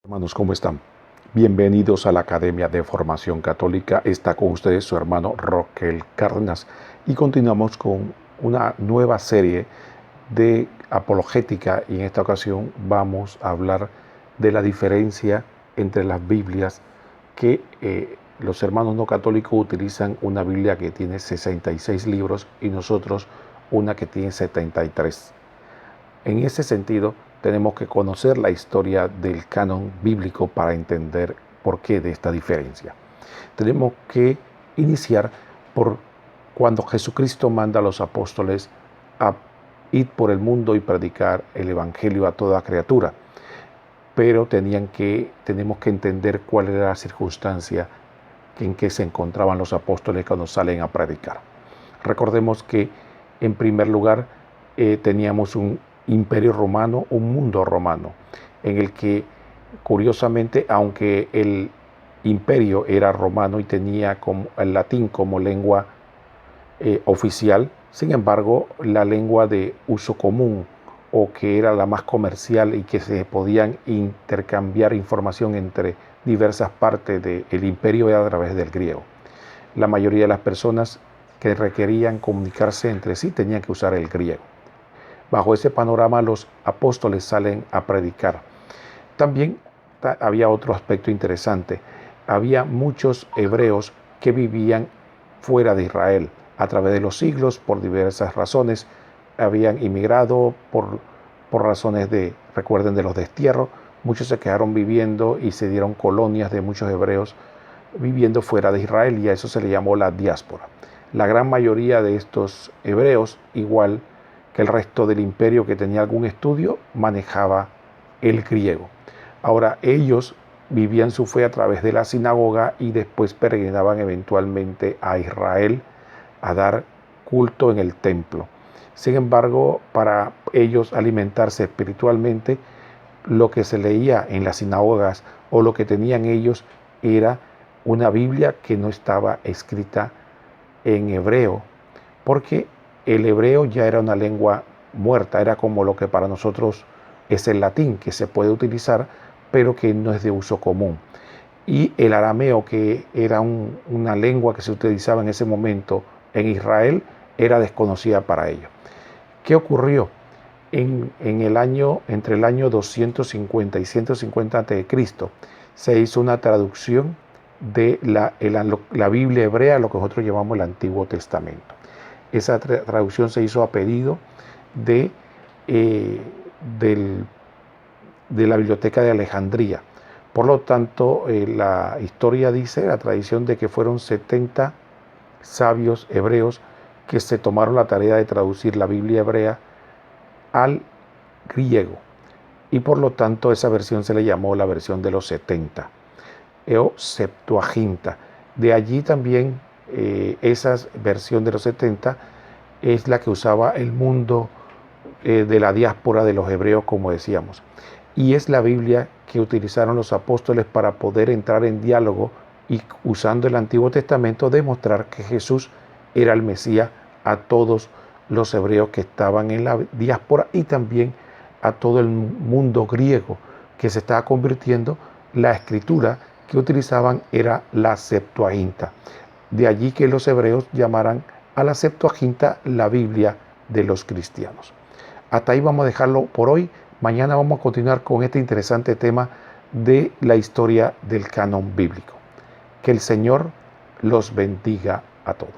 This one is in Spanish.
Hermanos, ¿cómo están? Bienvenidos a la Academia de Formación Católica. Está con ustedes su hermano Roquel Cárdenas y continuamos con una nueva serie de apologética y en esta ocasión vamos a hablar de la diferencia entre las Biblias que los hermanos no católicos utilizan una Biblia que tiene 66 libros y nosotros una que tiene 73. En ese sentido, tenemos que conocer la historia del canon bíblico para entender por qué de esta diferencia. Tenemos que iniciar por cuando Jesucristo manda a los apóstoles a ir por el mundo y predicar el evangelio a toda criatura. Pero tenemos que entender cuál era la circunstancia en que se encontraban los apóstoles cuando salen a predicar. Recordemos que en primer lugar teníamos un imperio romano, un mundo romano, en el que curiosamente, aunque el imperio era romano y tenía el latín como lengua oficial, sin embargo la lengua de uso común o que era la más comercial y que se podían intercambiar información entre diversas partes del imperio era a través del griego. La mayoría de las personas que requerían comunicarse entre sí tenían que usar el griego. Bajo ese panorama los apóstoles salen a predicar. También había otro aspecto interesante. Había muchos hebreos que vivían fuera de Israel. A través de los siglos, por diversas razones, habían inmigrado por razones recuerden, de los destierros. Muchos se quedaron viviendo y se dieron colonias de muchos hebreos viviendo fuera de Israel y a eso se le llamó la diáspora. La gran mayoría de estos hebreos, igual que el resto del imperio que tenía algún estudio, manejaba el griego. Ahora, ellos vivían su fe a través de la sinagoga y después peregrinaban eventualmente a Israel a dar culto en el templo. Sin embargo, para ellos alimentarse espiritualmente, lo que se leía en las sinagogas o lo que tenían ellos era una Biblia que no estaba escrita en hebreo, porque el hebreo ya era una lengua muerta, era como lo que para nosotros es el latín, que se puede utilizar, pero que no es de uso común. Y el arameo, que era una lengua que se utilizaba en ese momento en Israel, era desconocida para ellos. ¿Qué ocurrió? Entre el año 250 y 150 a.C., se hizo una traducción de la Biblia hebrea, lo que nosotros llamamos el Antiguo Testamento. Esa traducción se hizo a pedido de la Biblioteca de Alejandría. Por lo tanto, la historia dice, la tradición, de que fueron 70 sabios hebreos que se tomaron la tarea de traducir la Biblia hebrea al griego. Y por lo tanto, esa versión se le llamó la versión de los 70, o Septuaginta. De allí también esa versión de los 70 es la que usaba el mundo de la diáspora de los hebreos, como decíamos. Y es la Biblia que utilizaron los apóstoles para poder entrar en diálogo y, usando el Antiguo Testamento, demostrar que Jesús era el Mesías a todos los hebreos que estaban en la diáspora y también a todo el mundo griego que se estaba convirtiendo. La escritura que utilizaban era la Septuaginta. De allí que los hebreos llamaran a la Septuaginta la Biblia de los cristianos. Hasta ahí vamos a dejarlo por hoy. Mañana vamos a continuar con este interesante tema de la historia del canon bíblico. Que el Señor los bendiga a todos.